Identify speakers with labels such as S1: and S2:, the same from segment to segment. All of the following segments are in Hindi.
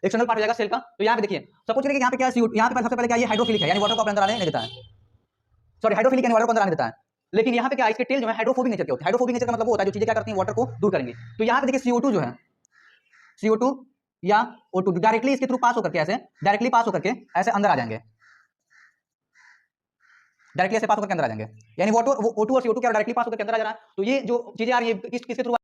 S1: एक्सटर्नल पार्ट हो जाएगा सेल का। तो यहाँ पे देखिए सपोज करिए कि यहाँ पे क्या CO2, यहाँ पे सबसे पहले क्या ये हाइड्रोफिलिक है, यानी वाटर को अपने अंदर आने नहीं देता है, सॉरी हाइड्रोफिलिक यानी वाटर को अंदर आने देता है। लेकिन यहाँ पे क्या इसके टेल जो है हाइड्रोफोबिक नेचर के होते हैं। हाइड्रोफोबिक नेचर का मतलब वो होता है जो चीजें क्या करती हैं वाटर को दूर करेंगी। तो यहाँ पे देखिए CO2 जो है, CO2 या O2 डायरेक्टली इसके थ्रू पास होकर के ऐसे डायरेक्टली पास होकर के ऐसे अंदर आ जाएंगे, डायरेक्टली ऐसे पास होकर के अंदर आ जाएंगे, यानी वाटर O2 और CO2 क्या डायरेक्टली पास होकर के अंदर आ जा रहा है। तो ये जो चीजें आ रही है किसके थ्रू।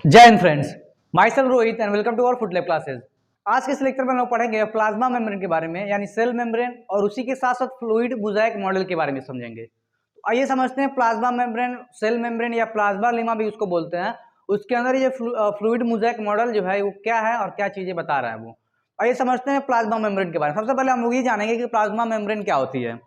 S2: जय हिंद friends, my self Rohit and welcome to our food lab classes. आज के इस लेक्चर में हम लोग पढ़ेंगे प्लाज्मा मेम्ब्रेन के बारे में, यानी सेल मेम्ब्रेन, और उसी के साथ साथ फ्लूइड मोज़ाइक मॉडल के बारे में समझेंगे। तो आइए समझते हैं प्लाज्मा मेम्ब्रेन, सेल मेम्ब्रेन या प्लाज्मा लेमा भी उसको बोलते हैं, उसके अंदर ये फ्लूइड मोज़ाइक मॉडल जो है वो क्या है और क्या चीज़ें बता रहा है वो। आइए समझते हैं प्लाज्मा मेम्ब्रेन के बारे में। सबसे पहले हम लोग ये जानेंगे कि प्लाज्मा मेम्ब्रेन क्या होती है।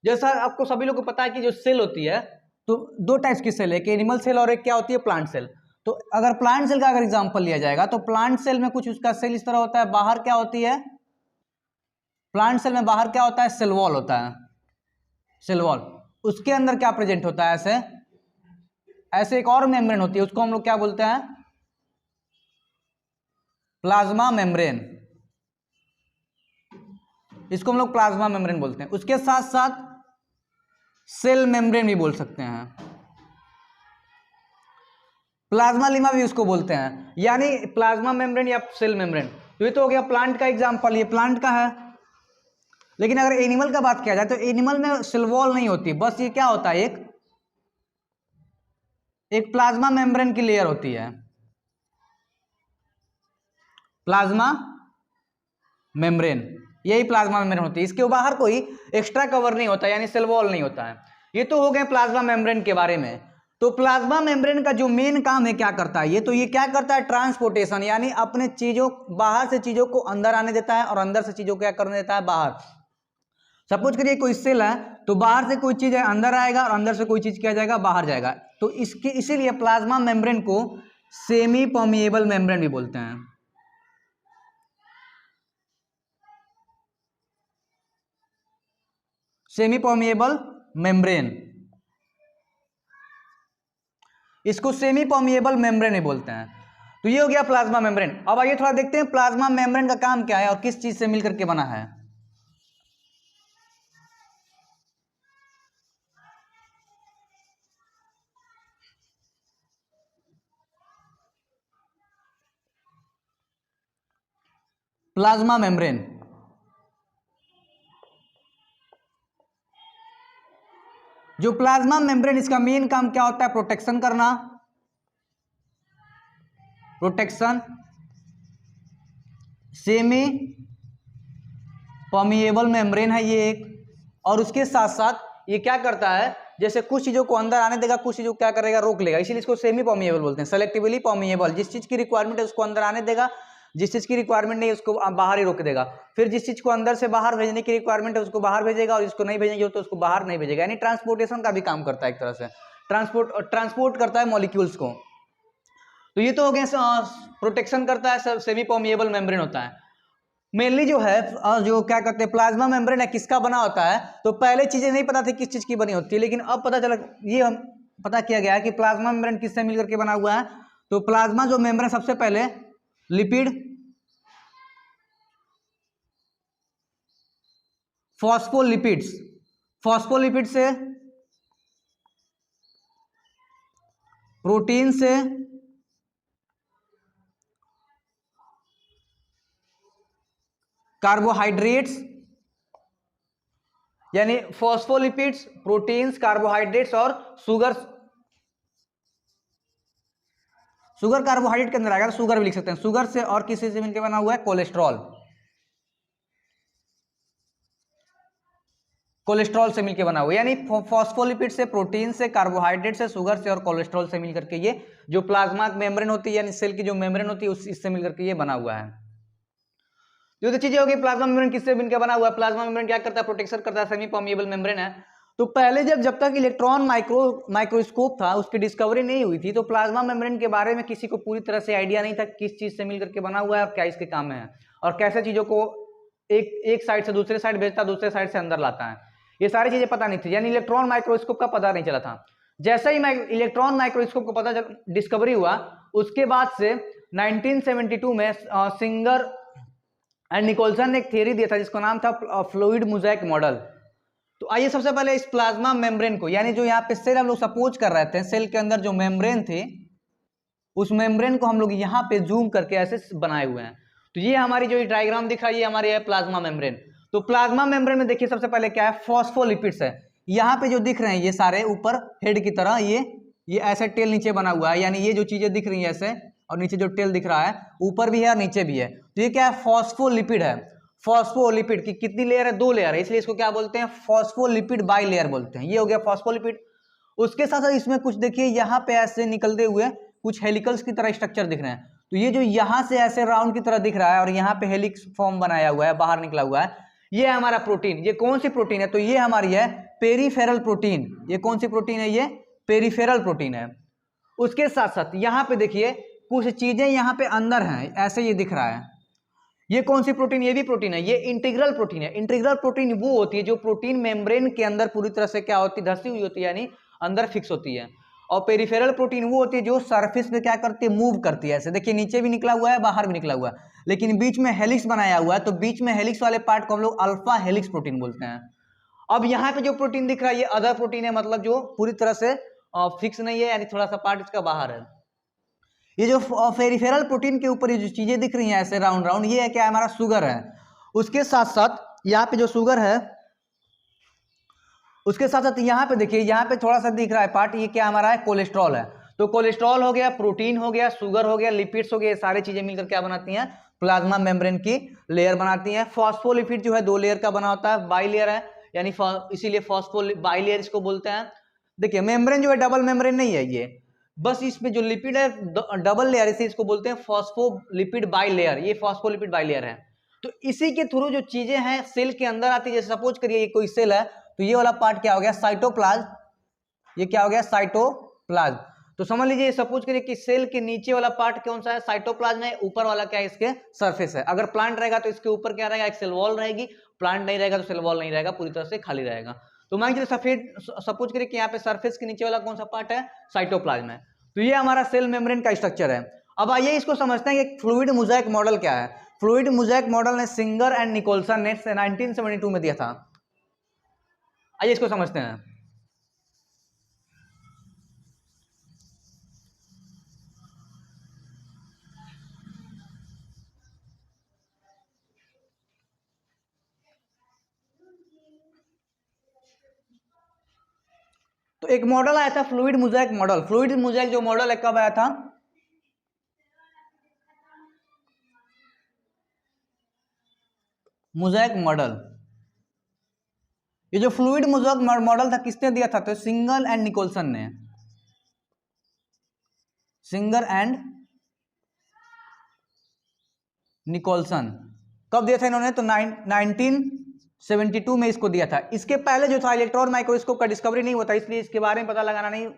S2: जैसा आपको सभी लोग को पता है कि जो सेल होती है तो दो टाइप्स की सेल है, एक एनिमल सेल और एक क्या होती है प्लांट सेल। तो अगर प्लांट सेल का अगर एग्जांपल लिया जाएगा तो प्लांट सेल में कुछ उसका सेल इस तरह होता है, बाहर क्या होती है, प्लांट सेल में बाहर क्या होता है, सेल वॉल होता है, सेल वॉल। उसके अंदर क्या प्रेजेंट होता है, ऐसे ऐसे एक और मेम्ब्रेन होती है, उसको हम लोग क्या बोलते हैं, प्लाज्मा मेम्ब्रेन। इसको हम लोग प्लाज्मा मेम्ब्रेन बोलते हैं। उसके साथ साथ सेल मेम्ब्रेन भी बोल सकते हैं, प्लाज्मा लीमा भी उसको बोलते हैं, यानी प्लाज्मा मेम्ब्रेन या सेल मेम्ब्रेन। तो ये तो हो गया प्लांट का एग्जांपल, ये प्लांट का है। लेकिन अगर एनिमल का बात किया जाए तो एनिमल में सेल वॉल नहीं होती, बस ये क्या होता है, एक प्लाज्मा मेम्ब्रेन की लेयर होती है, प्लाज्मा मेम्ब्रेन, यही प्लाज्मा मेम्ब्रेन होती है। इसके बाहर कोई एक्स्ट्रा कवर नहीं होता, यानी सेल वॉल नहीं होता है। ये तो हो गए प्लाज्मा मेम्ब्रेन के बारे में। तो प्लाज्मा मेम्ब्रेन का जो मेन काम है क्या करता है, ये क्या करता है, ट्रांसपोर्टेशन, यानी अपने चीजों बाहर से चीजों को अंदर आने देता है और अंदर से चीजों को क्या करने देता है, बाहर। सपोज करिए कोई सेल है तो बाहर से कोई चीज अंदर आएगा और अंदर से कोई चीज क्या जाएगा, बाहर जाएगा। तो इसके इसीलिए प्लाज्मा मेम्ब्रेन को सेमी परमिएबल मेम्ब्रेन भी बोलते हैं। सेमी परमिएबल मेम्ब्रेन, इसको सेमी परमिएबल मेम्ब्रेन ही बोलते हैं। तो ये हो गया प्लाज्मा मेम्ब्रेन। अब आइए थोड़ा देखते हैं प्लाज्मा मेम्ब्रेन का काम क्या है और किस चीज से मिलकर के बना है। प्लाज्मा मेम्ब्रेन, जो प्लाज्मा मेम्ब्रेन, इसका मेन काम क्या होता है, प्रोटेक्शन करना, प्रोटेक्शन, सेमी परमिएबल मेम्ब्रेन है ये एक। और उसके साथ साथ ये क्या करता है, जैसे कुछ चीजों को अंदर आने देगा, कुछ चीजों को क्या करेगा, रोक लेगा, इसीलिए इसको सेमी परमिएबल बोलते हैं। सेलेक्टिवली परमिएबल, जिस चीज की रिक्वायरमेंट है उसको अंदर आने देगा, जिस चीज की रिक्वायरमेंट नहीं है उसको बाहर ही रोक देगा। फिर जिस चीज को अंदर से बाहर भेजने की रिक्वायरमेंट है उसको बाहर भेजेगा, और जिसको नहीं भेजेंगे तो उसको बाहर नहीं भेजेगा, यानी ट्रांसपोर्टेशन का भी काम करता है, एक तरह से ट्रांसपोर्ट करता है मॉलिक्यूल्स को। तो ये तो हो गया प्रोटेक्शन करता है, सेमी परमिएबल मेम्ब्रेन होता है। मेनली जो है जो क्या कहते हैं प्लाज्मा मेम्ब्रेन है किसका बना होता है, तो पहले चीजें नहीं पता थी किस चीज की बनी होती है, लेकिन अब पता चला, ये हम पता किया गया है कि प्लाज्मा मेम्ब्रेन किससे मिलकर के बना हुआ है। तो प्लाज्मा जो मेम्ब्रेन सबसे पहले लिपिड, फॉस्फोलिपिड्स, फॉस्फोलिपिड से, प्रोटीन से, कार्बोहाइड्रेट्स, यानी फॉस्फोलिपिड्स, प्रोटीन्स, कार्बोहाइड्रेट्स और शुगर। शुगर कार्बोहाइड्रेट के अंदर आएगा, तो शुगर भी लिख सकते हैं। शुगर से और किसी से मिलकर बना हुआ है कोलेस्ट्रॉल, कोलेस्ट्रॉल से मिलकर बना हुआ है, यानी फॉस्फोलिपिड से, प्रोटीन से, कार्बोहाइड्रेट से, शुगर से और कोलेस्ट्रॉल से मिलकर के ये जो प्लाज्मा मेम्ब्रेन होती है, यानी सेल की जो मेम्ब्रेन होती है इससे मिलकर के ये बना हुआ है। जो चीजें होगी, प्लाज्मा मेम्ब्रेन किससे मिलकर बना हुआ है, प्लाज्मा मेम्ब्रेन क्या करता है, प्रोटेक्शन करता है, सेमी परमिएबल मेम्ब्रेन है। तो पहले जब तक इलेक्ट्रॉन माइक्रोस्कोप था उसकी डिस्कवरी नहीं हुई थी, तो प्लाज्मा मेम्ब्रेन के बारे में किसी को पूरी तरह से आइडिया नहीं था किस चीज से मिलकर के बना हुआ है और क्या इसके काम है, और कैसे चीजों को एक साइड से दूसरे साइड भेजता, दूसरे साइड से अंदर लाता है, ये सारी चीजें पता नहीं थी, यानी इलेक्ट्रॉन माइक्रोस्कोप का पता नहीं चला था। जैसे ही इलेक्ट्रॉन माइक्रोस्कोप को पता डिस्कवरी हुआ, उसके बाद से 1972 में सिंगर एंड निकोलसन ने एक थियरी दिया था जिसका नाम था फ्लूइड मोज़ेक मॉडल। तो आइए सबसे पहले इस प्लाज्मा मेम्ब्रेन को, यानी जो यहाँ पे सेल हम लोग सपोज कर रहे थे, सेल के अंदर जो मेम्ब्रेन थे उस मेम्ब्रेन को हम लोग यहाँ पे जूम करके ऐसे बनाए हुए हैं। तो ये हमारी जो डायग्राम दिख रहा है ये हमारी है प्लाज्मा मेम्ब्रेन। तो प्लाज्मा मेम्ब्रेन में देखिए सबसे पहले क्या है, फॉस्फोलिपिड्स है। यहाँ पे जो दिख रहे हैं ये सारे ऊपर हेड की तरह ये ऐसे टेल नीचे बना हुआ है, यानी ये जो चीजें दिख रही है ऐसे, और नीचे जो टेल दिख रहा है ऊपर भी है और नीचे भी है। तो ये क्या है, फॉस्फोलिपिड है। फॉस्फोलिपिड की कितनी लेयर है, 2 लेयर है, इसलिए इसको क्या बोलते हैं, फॉस्फोलिपिड बाई लेयर बोलते हैं। ये हो गया फॉस्फोलिपिड। उसके साथ साथ इसमें कुछ देखिए यहाँ पे ऐसे निकलते हुए कुछ हेलिकल्स की तरह स्ट्रक्चर दिख रहे हैं। तो ये जो यहाँ से ऐसे राउंड की तरह दिख रहा है और यहाँ पे हेलिक्स फॉर्म बनाया हुआ है, बाहर निकला हुआ है, ये है हमारा प्रोटीन। ये कौन सी प्रोटीन है, तो ये हमारी है पेरीफेरल प्रोटीन। ये कौन सी प्रोटीन है, ये पेरीफेरल प्रोटीन है। उसके साथ साथ यहाँ पे देखिए कुछ चीजें यहाँ पे अंदर हैं, ऐसे ये दिख रहा है। ये कौन सी प्रोटीन, ये भी प्रोटीन है, ये इंटीग्रल प्रोटीन है। इंटीग्रल प्रोटीन वो होती है जो प्रोटीन मेम्ब्रेन के अंदर पूरी तरह से क्या होती है, धसी हुई होती है, यानी अंदर फिक्स होती है। और पेरिफेरल प्रोटीन वो होती है जो सरफेस पे क्या करती है, मूव करती है। ऐसे देखिए नीचे भी निकला हुआ है, बाहर भी निकला हुआ है, लेकिन बीच में हेलिक्स बनाया हुआ है। तो बीच में हेलिक्स वाले पार्ट को हम लोग अल्फा हेलिक्स प्रोटीन बोलते हैं। अब यहाँ पे जो प्रोटीन दिख रहा है ये अदर प्रोटीन है, मतलब जो पूरी तरह से फिक्स नहीं है, यानी थोड़ा सा पार्ट इसका बाहर है। ये जो पेरिफेरल प्रोटीन के ऊपर ये जो चीजें दिख रही हैं ऐसे राउंड राउंड, ये है क्या, हमारा शुगर है। उसके साथ साथ यहाँ पे जो शुगर है, उसके साथ साथ यहाँ पे देखिए, यहाँ पे थोड़ा सा दिख रहा है पार्ट, ये क्या हमारा है, कोलेस्ट्रॉल है। तो कोलेस्ट्रॉल हो गया, प्रोटीन हो गया, शुगर हो गया, लिपिड्स हो गया, ये सारी चीजें मिलकर क्या बनाती हैं, प्लाज्मा मेम्ब्रेन की लेयर बनाती हैं। फॉस्फोलिपिड जो है 2 लेयर का बना होता है, बाई लेयर है, यानी इसीलिए फॉस्फो बाई लेयर इसको बोलते हैं। देखिए मेम्ब्रेन जो है डबल मेम्ब्रेन नहीं है, ये बस इसमें जो लिपिड है डबल लेयर, इसे इसको बोलते हैं फॉस्फोलिपिड बाई लेयर। ये फॉस्फोलिपिड बाई लेयर है। तो इसी के थ्रू जो चीजें हैं सेल के अंदर आती है, जैसे सपोज करिए ये कोई सेल है, तो ये वाला पार्ट क्या हो गया, साइटोप्लाज्म। ये क्या हो गया, साइटोप्लाज्म। तो समझ लीजिए, सपोज करिए कि सेल के नीचे वाला पार्ट कौन सा है, साइटोप्लाज्म है, ऊपर वाला क्या है, इसके सरफेस है। अगर प्लांट रहेगा तो इसके ऊपर क्या रहेगा, एक सेल वॉल रहेगी। प्लांट नहीं रहेगा तो सेल वॉल नहीं रहेगा, पूरी तरह से खाली रहेगा। तो मान लीजिए सफेद, सपोज करिए कि यहाँ पे सरफेस के नीचे वाला कौन सा पार्ट है, साइटोप्लाज्म है। तो ये हमारा सेल मेम्ब्रेन का स्ट्रक्चर है। अब आइए इसको समझते हैं कि फ्लूइड मोज़ेक मॉडल क्या है। फ्लूइड मोज़ेक मॉडल ने सिंगर एंड निकोलसन ने 1972 में दिया था। आइए इसको समझते हैं। तो एक मॉडल आया था fluid mosaic model. Fluid mosaic जो मॉडल है कब आया था, मोज़ेक मॉडल। ये जो फ्लूइड मोज़ेक मॉडल था किसने दिया था, तो सिंगर एंड निकोलसन ने। सिंगर एंड निकोलसन कब दिया था इन्होंने, तो 1972 में इसको दिया था। इसके पहले जो था इलेक्ट्रॉन माइक्रोस्कोप का डिस्कवरी नहीं होता, इसलिए इसके बारे में पता लगाना नहीं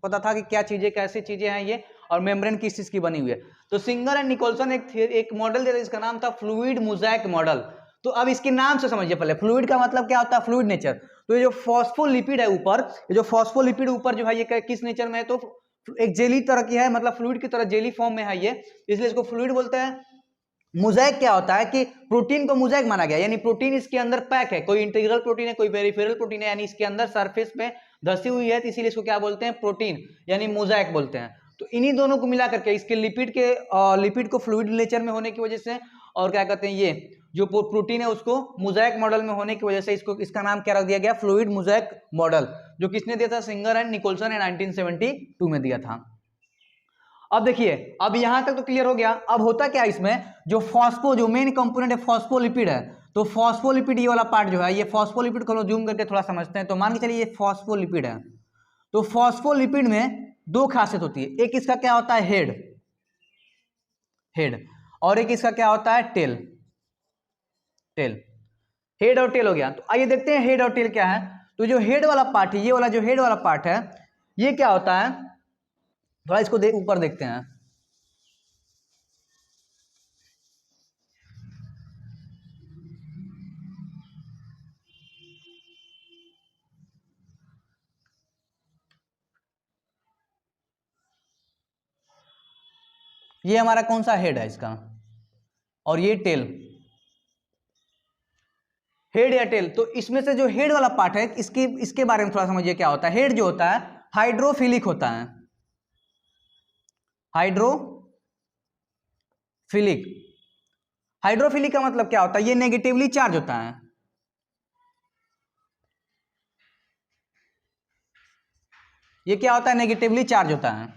S2: पता था कि क्या चीजें, कैसी चीजें हैं ये, और मेम्ब्रेन किस चीज की बनी हुई है। तो सिंगर एंड निकोलसन एक मॉडल दिया था, इसका नाम था फ्लूइड मोज़ेक मॉडल। तो अब इसके नाम से समझिए पहले, फ्लूइड का मतलब क्या होता है, फ्लूइड नेचर। तो ये जो फॉस्फोलिपिड है ऊपर, ये जो फॉस्फोलिपिड ऊपर जो है ये किस नेचर में है, तो एक जेली तरह की है, मतलब फ्लूइड की तरह जेली फॉर्म में है ये, इसलिए इसको फ्लूइड बोलते हैं। मोज़ेक क्या होता है कि प्रोटीन को मोज़ेक माना गया, यानी प्रोटीन इसके अंदर पैक है, कोई इंटीग्रल प्रोटीन है, कोई पेरिफेरल प्रोटीन है, यानी इसके अंदर सरफेस पे धसी हुई है, तो इसीलिए इसको क्या बोलते हैं, प्रोटीन, यानी मोज़ेक बोलते हैं। तो इन्हीं दोनों को मिला करके इसके लिपिड को फ्लूइड नेचर में होने की वजह से, और क्या कहते हैं, ये जो प्रोटीन है उसको मोज़ेक मॉडल में होने की वजह से इसका नाम क्या रख दिया गया, फ्लूइड मोज़ेक मॉडल, जो किसने दिया था, सिंगर एंड निकोलसन ने 1972 में दिया था। अब देखिए, अब यहां तक तो क्लियर हो गया। अब होता क्या है इसमें, जो मेन कंपोनेंट है फॉस्फोलिपिड है। तो फॉस्फोलिपिड ये वाला पार्ट जो है, ये फॉस्फोलिपिड को जूम करके थोड़ा समझते हैं। तो मान के चलिए ये फॉस्फोलिपिड है। तो फॉस्फोलिपिड में 2 खासियत होती है, एक इसका क्या होता है, हेड हेड, और एक इसका क्या होता है, टेल टेल। हेड और टेल हो गया। तो आइए देखते हैं हेड और टेल क्या है। तो जो हेड वाला पार्ट है, ये वाला जो हेड वाला पार्ट है, ये क्या होता है, थोड़ा इसको ऊपर देखते हैं।
S1: ये हमारा कौन सा हेड है इसका, और ये टेल, हेड या टेल। तो इसमें से जो हेड वाला पार्ट है इसके बारे में थोड़ा समझिए क्या होता है। हेड जो होता है हाइड्रोफिलिक होता है, हाइड्रोफिलिक। हाइड्रोफिलिक का मतलब क्या होता है, ये नेगेटिवली चार्ज होता है। ये क्या होता है, नेगेटिवली चार्ज होता है।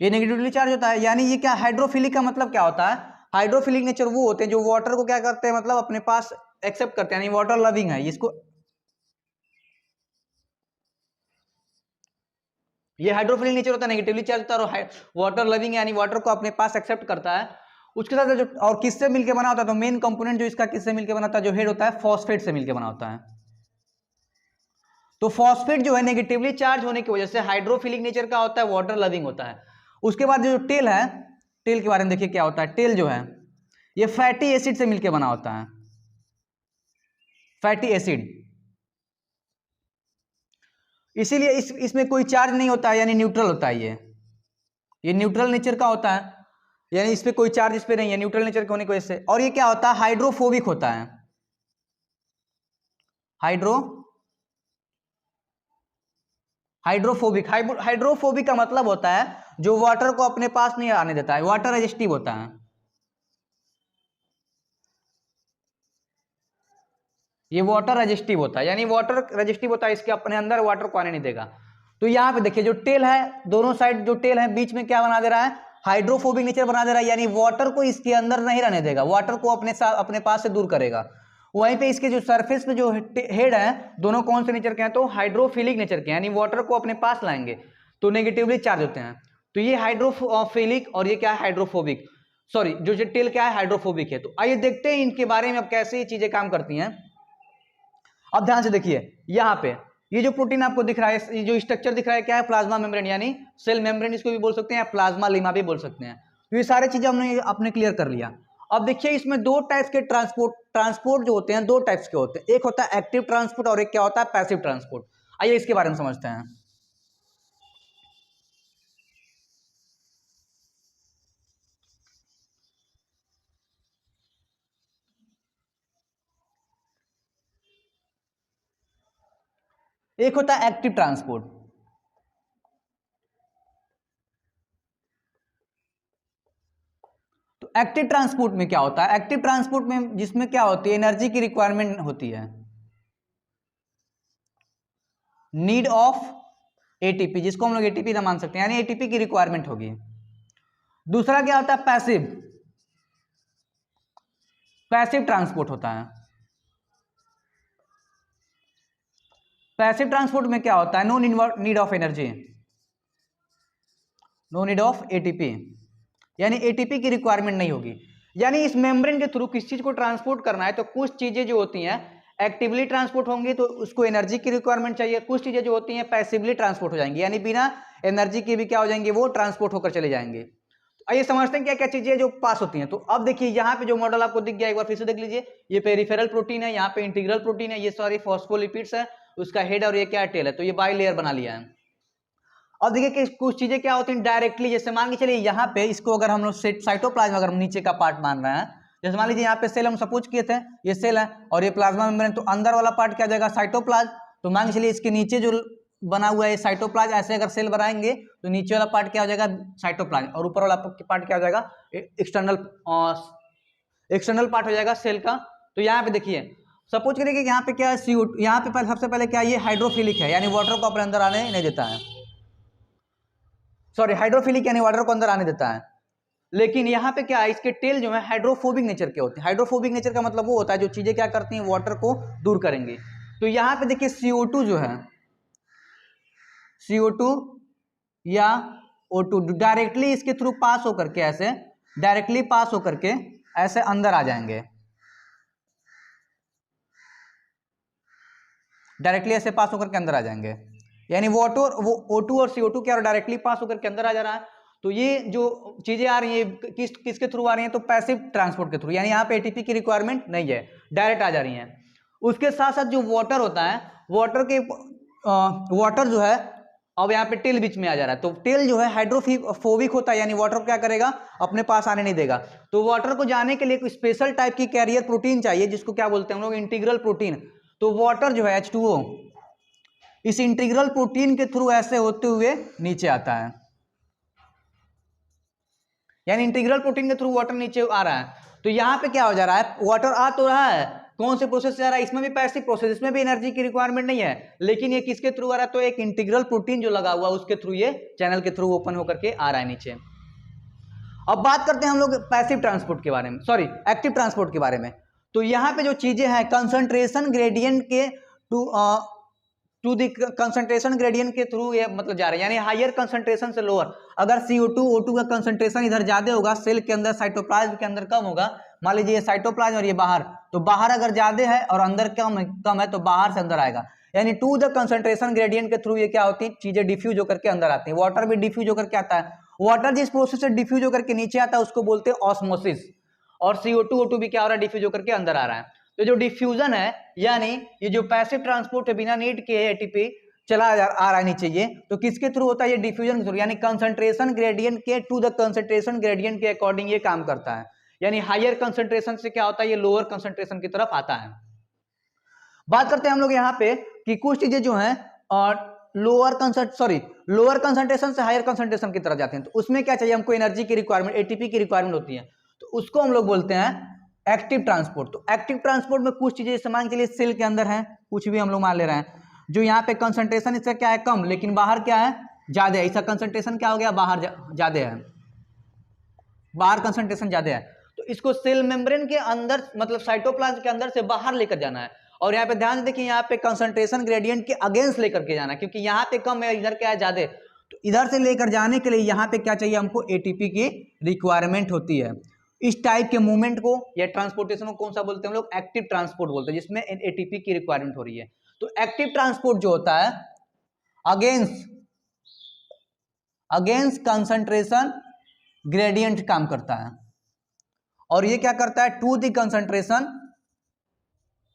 S1: ये नेगेटिवली चार्ज होता है, यानी ये क्या, हाइड्रोफिलिक का मतलब क्या होता है, हाइड्रोफिलिक नेचर वो होते हैं जो वाटर को क्या करते हैं, मतलब अपने पास एक्सेप्ट करते हैं, यानी वाटर लविंग है इसको। ये हाइड्रोफिलिक नेचर होता है, नेगेटिवली चार्ज होता है, और वाटर लविंग यानी वाटर को अपने पास एक्सेप्ट करता है। उसके साथ जो और किससे मिलकर बना होता है, तो मेन कंपोनेंट जो इसका किससे मिलकर बनाता है, जो हेड होता है फॉस्फेट से मिलकर बना होता है। तो फॉस्फेट जो है नेगेटिवली चार्ज होने की वजह से हाइड्रोफिलिक नेचर का होता है, वाटर लविंग होता है। उसके बाद जो टेल है, टेल के बारे में देखिए क्या होता है। टेल जो है ये फैटी एसिड से मिलकर बना होता है, फैटी एसिड। इसीलिए इसमें कोई चार्ज नहीं होता है, यानी न्यूट्रल होता है। ये न्यूट्रल नेचर का होता है, यानी इस पे कोई चार्ज इस पे नहीं है, न्यूट्रल नेचर के होने की वजह से। और ये क्या होता है, हाइड्रोफोबिक होता है। हाइड्रोफोबिक का मतलब होता है जो वाटर को अपने पास नहीं आने देता है, वाटर रेजिस्टिव होता है। ये वाटर रेजिस्टिव होता है, यानी वाटर रेजिस्टिव होता है, इसके अपने अंदर वाटर को आने नहीं देगा। तो यहाँ पे देखिए जो टेल है, दोनों साइड जो टेल है बीच में क्या बना दे रहा है, हाइड्रोफोबिक नेचर बना दे रहा है, यानी वाटर को इसके अंदर नहीं रहने देगा, वाटर को अपने साथ अपने पास से दूर करेगा। वहीं पे इसके जो सरफेस पे जो हेड है दोनों कौन से नेचर के हैं, तो हाइड्रोफिलिक नेचर के, यानी वाटर को अपने पास लाएंगे तो नेगेटिवली चार्ज होते हैं। तो ये हाइड्रोफिलिक और ये क्या है, हाइड्रोफोबिक। सॉरी, जो टेल क्या है, हाइड्रोफोबिक है। तो आइए देखते हैं इनके बारे में अब कैसे ये चीजें काम करती हैं। अब ध्यान से देखिए, यहाँ पे ये जो प्रोटीन आपको दिख रहा है, ये जो स्ट्रक्चर दिख रहा है क्या है, प्लाज्मा मेम्ब्रेन, यानी सेल मेम्ब्रेन इसको भी बोल सकते हैं, प्लाज्मा लीमा भी बोल सकते हैं। तो ये सारी चीजें हमने अपने क्लियर कर लिया। अब देखिए इसमें दो टाइप्स के ट्रांसपोर्ट जो होते हैं, दो टाइप्स के होते हैं। एक होता है एक्टिव ट्रांसपोर्ट और एक क्या होता है, पैसिव ट्रांसपोर्ट। आइए इसके बारे में समझते हैं। एक होता है एक्टिव ट्रांसपोर्ट। तो एक्टिव ट्रांसपोर्ट में क्या होता है, एक्टिव ट्रांसपोर्ट में जिसमें क्या होती है, एनर्जी की रिक्वायरमेंट होती है, नीड ऑफ एटीपी, जिसको हम लोग एटीपी ना मान सकते हैं, यानी एटीपी की रिक्वायरमेंट होगी। दूसरा क्या होता है, पैसिव, पैसिव ट्रांसपोर्ट होता है। पैसिव ट्रांसपोर्ट में क्या होता है, no need of energy, no need of ATP, यानी एटीपी की रिक्वायरमेंट नहीं होगी। यानी इस मेम्ब्रेन के थ्रू किस चीज को ट्रांसपोर्ट करना है, तो कुछ चीजें जो होती हैं एक्टिवली ट्रांसपोर्ट होंगी तो उसको एनर्जी की रिक्वायरमेंट चाहिए, कुछ चीजें जो होती हैं पैसिवली ट्रांसपोर्ट हो जाएंगी, यानी बिना एनर्जी के भी क्या हो जाएंगे, वो ट्रांसपोर्ट होकर चले जाएंगे। आइए समझते हैं क्या क्या चीजें जो पास होती हैं। तो अब देखिए यहाँ पे जो मॉडल आपको दिख गया, एक बार फिर से देख लीजिए। ये पेरिफेरल प्रोटीन है, यहाँ पे इंटीग्रल प्रोटीन है, ये सारी फॉस्फोलिपिड्स है, उसका हेड और ये क्या टेल है। तो ये बाई लेयर बना लिया है। और देखिए कि कुछ चीजें क्या होती हैं डायरेक्टली, जैसे मान के चलिए यहाँ पे इसको अगर हम लोग साइटोप्लाज्म अगर हम नीचे का पार्ट मान रहे हैं, जैसे मान लीजिए यहाँ पे सेल हम सपोज किए थे, ये सेल है और ये प्लाज्मा मेम्ब्रेन, तो अंदर वाला पार्ट क्या जाएगा, साइटोप्लाज्म। तो मान के चलिए इसके नीचे जो बना हुआ है साइटोप्लाज्म, ऐसे अगर सेल बनाएंगे तो नीचे वाला पार्ट क्या हो जाएगा, साइटोप्लाज्म, और ऊपर वाला पार्ट क्या हो जाएगा, एक्सटर्नल पार्ट हो जाएगा सेल का। तो यहाँ पे देखिए सपोज करिए कि यहाँ पे क्या है, CO2, यहाँ पे सबसे पहले क्या, ये हाइड्रोफिलिक है, यानी वाटर को अपने अंदर आने नहीं देता है, सॉरी हाइड्रोफिलिक यानी वाटर को अंदर आने देता है। लेकिन यहाँ पे क्या है, इसके टेल जो है हाइड्रोफोबिक नेचर के होते हैं। हाइड्रोफोबिक नेचर का मतलब वो होता है जो चीजें क्या करती हैं, वाटर को दूर करेंगी। तो यहाँ पे देखिए CO2 जो है, CO2 या O2 डायरेक्टली इसके थ्रू पास होकर के ऐसे डायरेक्टली पास होकर के ऐसे अंदर आ जाएंगे, डायरेक्टली ऐसे पास होकर के अंदर आ जाएंगे, यानी वाटर वो O2 और CO2 क्या डायरेक्टली पास होकर के अंदर आ जा रहा है। तो ये जो चीजें आ रही हैं किसके थ्रू आ रही हैं, तो पैसिव ट्रांसपोर्ट के थ्रू, यानी यहाँ पे एटीपी की रिक्वायरमेंट नहीं है, डायरेक्ट आ जा रही हैं। उसके साथ साथ जो वाटर होता है वाटर जो है अब यहाँ पे टेल बीच में आ जा रहा है, तो टेल जो है हाइड्रोफोबिक होता है, यानी वाटर को क्या करेगा, अपने पास आने नहीं देगा। तो वाटर को जाने के लिए कोई स्पेशल टाइप की कैरियर प्रोटीन चाहिए, जिसको क्या बोलते हैं हम लोग, इंटीग्रल प्रोटीन। तो वाटर जो है H2O इस इंटीग्रल प्रोटीन के थ्रू ऐसे होते हुए नीचे आता है, यानी इंटीग्रल प्रोटीन के थ्रू वाटर नीचे आ रहा है। तो यहाँ पे क्या हो जा रहा है, वाटर आ तो रहा है, कौन से प्रोसेस से आ रहा है, इसमें भी पैसिव प्रोसेस, इसमें भी एनर्जी की रिक्वायरमेंट नहीं है, लेकिन ये किसके थ्रू आ रहा है, तो एक इंटीग्रल प्रोटीन जो लगा हुआ है उसके थ्रू, ये चैनल के थ्रू ओपन होकर के आ रहा है नीचे। अब बात करते हैं हम लोग पैसिव ट्रांसपोर्ट के बारे में, सॉरी एक्टिव ट्रांसपोर्ट के बारे में। तो यहाँ पे जो चीजें हैं कंसंट्रेशन ग्रेडियंट के टू द कंसंट्रेशन ग्रेडियंट के थ्रू ये मतलब जा रहे हैं, यानी हायर कंसंट्रेशन से लोअर। अगर CO2 O2 का कंसंट्रेशन इधर ज्यादा होगा, सेल के अंदर साइटोप्लाज्म के अंदर कम होगा, मान लीजिए ये साइटोप्लाज्म और ये बाहर, तो बाहर अगर ज्यादा है और अंदर कम है तो बाहर से अंदर आएगा, यानी टू द कंसंट्रेशन ग्रेडियंट के थ्रू ये क्या होती है, चीजें डिफ्यूज होकर के अंदर आती है। वाटर भी डिफ्यूज होकर के आता है, वाटर जिस प्रोसेस से डिफ्यूज होकर के नीचे आता है उसको बोलते हैं ऑस्मोसिस, और CO2 O2 भी क्या हो रहा है, डिफ्यूज होकर के अंदर आ रहा है। तो जो डिफ्यूजन है, यानी ये जो पैसिव ट्रांसपोर्ट है, बिना नीड के एटीपी चला आ रहा है नीचे, ये तो किसके थ्रू होता है, ये डिफ्यूजन के थ्रू, यानी कंसंट्रेशन ग्रेडियंट के टू द कंसंट्रेशन ग्रेडियंट के अकॉर्डिंग ये काम करता है, यानी हायर कंसंट्रेशन से क्या होता है, ये लोअर कंसंट्रेशन की तरफ आता है। बात करते हैं हम लोग यहाँ पे कि कुछ चीजें जो है लोअर कंसंट्रेशन से हायर कंसंट्रेशन की तरफ जाते हैं, तो उसमें क्या चाहिए हमको, एनर्जी की रिक्वायरमेंट, एटीपी की रिक्वायरमेंट होती है, तो उसको हम लोग बोलते हैं एक्टिव ट्रांसपोर्ट। तो एक्टिव ट्रांसपोर्ट में कुछ चीजें इस्तेमाल के लिए सेल के अंदर है, कुछ भी हम लोग मान ले रहे हैं, जो यहाँ पे कंसंट्रेशन इसका क्या है, कम, लेकिन बाहर क्या है, ज्यादा है, इसका कंसंट्रेशन क्या हो गया, बाहर ज्यादा है, बाहर कंसंट्रेशन ज्यादा है, तो इसको सेल मेम्ब्रेन के अंदर मतलब साइटोप्लाज्म के अंदर से बाहर लेकर जाना है। और यहाँ पे ध्यान से देखिए, यहाँ पे कंसंट्रेशन ग्रेडियंट के अगेंस्ट लेकर के जाना है, क्योंकि यहाँ पे कम है, इधर क्या है, ज्यादा, तो इधर से लेकर जाने के लिए यहाँ पे क्या चाहिए हमको, एटीपी की रिक्वायरमेंट होती है। इस टाइप के मूवमेंट को या ट्रांसपोर्टेशन को कौन सा बोलते हैं हम लोग, एक्टिव ट्रांसपोर्ट बोलते हैं, जिसमें एटीपी की रिक्वायरमेंट हो रही है। तो एक्टिव ट्रांसपोर्ट जो होता है अगेंस्ट कंसंट्रेशन ग्रेडियंट काम करता है, और ये क्या करता है, टू द कंसंट्रेशन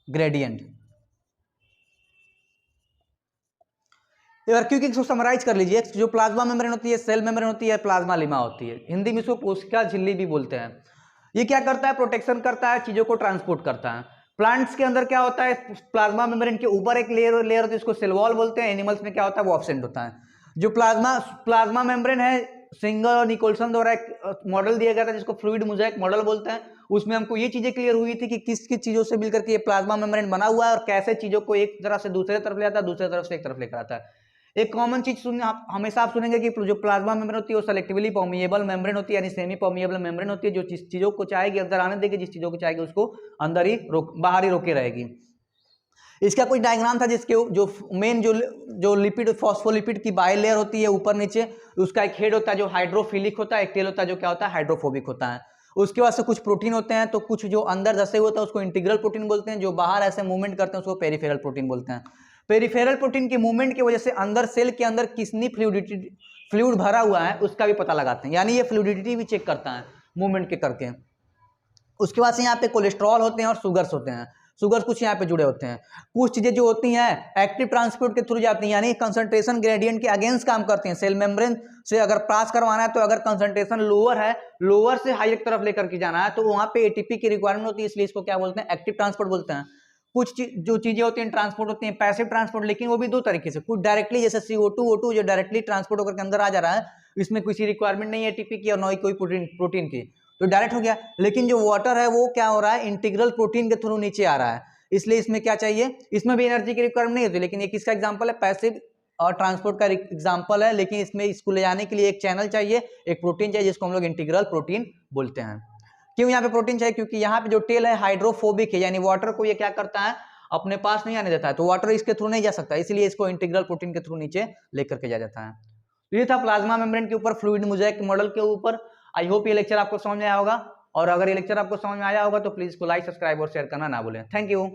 S1: ग्रेडियंट। क्योंकि इसको समराइज कर लीजिए, जो प्लाज्मा मेम्ब्रेन होती है, सेल मेम्ब्रेन होती है, प्लाज्मा लिमा होती है, हिंदी में इसको कोशिका झिल्ली भी बोलते हैं। ये क्या करता है, प्रोटेक्शन करता है, चीजों को ट्रांसपोर्ट करता है। प्लांट्स के अंदर क्या होता है, प्लाज्मा मेम्ब्रेन के ऊपर एक लेयर होती है, इसको सेल वॉल बोलते हैं। एनिमल्स में क्या होता है, वो एब्सेंट होता है। जो प्लाज्मा मेम्ब्रेन है, सिंगर और निकोलसन द्वारा एक मॉडल दिया गया था, जिसको फ्लूइड मोज़ेक मॉडल बोलते हैं। उसमें हमको ये चीजें क्लियर हुई थी कि किस किस चीजों से मिलकर के ये प्लाज्मा मेम्ब्रेन बना हुआ है, और कैसे चीजों को एक तरफ से दूसरे तरफ ले आता है, दूसरे तरफ से एक तरफ लेकर आता है। एक कॉमन चीज हमेशा आप सुनेंगे कि जो प्लाज्मा मेम्ब्रेन होती है वो सेलेक्टिवली परमिएबल मेम्ब्रेन होती है, यानी सेमी परमिएबल मेम्ब्रेन होती है, जो चीजों को चाहेगी अंदर आने देगी, जिस चीजों को चाहेगी उसको अंदर ही बाहर ही रोके रहेगी। इसका कोई डायग्राम था जिसके जो मेन जो लिपिड फॉस्फोलिपिड की बाई लेयर होती है ऊपर नीचे, उसका एक हेड होता है जो हाइड्रोफिलिक होता है, एक टेल होता है जो क्या होता है, हाइड्रोफोबिक होता है। उसके बाद से कुछ प्रोटीन होते हैं, तो कुछ जो अंदर धसे हुए होता है उसको इंटीग्रल प्रोटीन बोलते हैं, जो बाहर ऐसे मूवमेंट करते हैं उसको पेरिफेरल प्रोटीन बोलते हैं। पेरिफेरल प्रोटीन के मूवमेंट की वजह से अंदर सेल के अंदर कितनी फ्लूइड भरा हुआ है उसका भी पता लगाते हैं, यानी ये फ्लूइडिटी भी चेक करता है मूवमेंट के करके। उसके बाद से यहाँ पे कोलेस्ट्रॉल होते हैं और शुगर्स होते हैं, शुगर्स कुछ यहाँ पे जुड़े होते हैं। कुछ चीजें जो होती हैं एक्टिव ट्रांसपोर्ट के थ्रू जाती हैं, यानी कंसंट्रेशन ग्रेडियंट के अगेंस्ट काम करते हैं। सेल मेम्ब्रेन से अगर पास करवाना है, तो अगर कंसंट्रेशन लोअर है, लोअर से हाई की तरफ लेकर के जाना है, तो वहां पे एटीपी की रिक्वायरमेंट होती है, इसलिए इसको क्या बोलते हैं, एक्टिव ट्रांसपोर्ट बोलते हैं। कुछ जो चीजें होती हैं ट्रांसपोर्ट होती हैं पैसिव ट्रांसपोर्ट, लेकिन वो भी दो तरीके से, कुछ डायरेक्टली जैसे CO2 O2 जो डायरेक्टली ट्रांसपोर्ट होकर के अंदर आ जा रहा है, इसमें किसी रिक्वायरमेंट नहीं है एटीपी की और न ही कोई प्रोटीन की, तो डायरेक्ट हो गया। लेकिन जो वाटर है वो क्या हो रहा है, इंटीग्रल प्रोटीन के थ्रू नीचे आ रहा है, इसलिए इसमें क्या चाहिए, इसमें भी एनर्जी की रिक्वायरमेंट नहीं होती। लेकिन ये किसका एग्जांपल है, पैसिव और ट्रांसपोर्ट का एग्जांपल है, लेकिन इसमें इसको ले जाने के लिए एक चैनल चाहिए, एक प्रोटीन चाहिए, जिसको हम लोग इंटीग्रल प्रोटीन बोलते हैं। क्यों यहाँ पे प्रोटीन चाहिए, क्योंकि यहाँ पे जो टेल है हाइड्रोफोबिक है, यानी वाटर को ये क्या करता है, अपने पास नहीं आने देता है, तो वाटर इसके थ्रू नहीं जा सकता, इसलिए इसको इंटीग्रल प्रोटीन के थ्रू नीचे लेकर के जा जाता है। तो ये था प्लाज्मा मेम्ब्रेन के ऊपर फ्लूइड मोज़ेक मॉडल के ऊपर। आई होप ये लेक्चर आपको समझ में आया होगा, और अगर ये लेक्चर आपको समझ में आया होगा तो प्लीज को लाइक, सब्सक्राइब और शेयर करना ना भूलें। Thank you.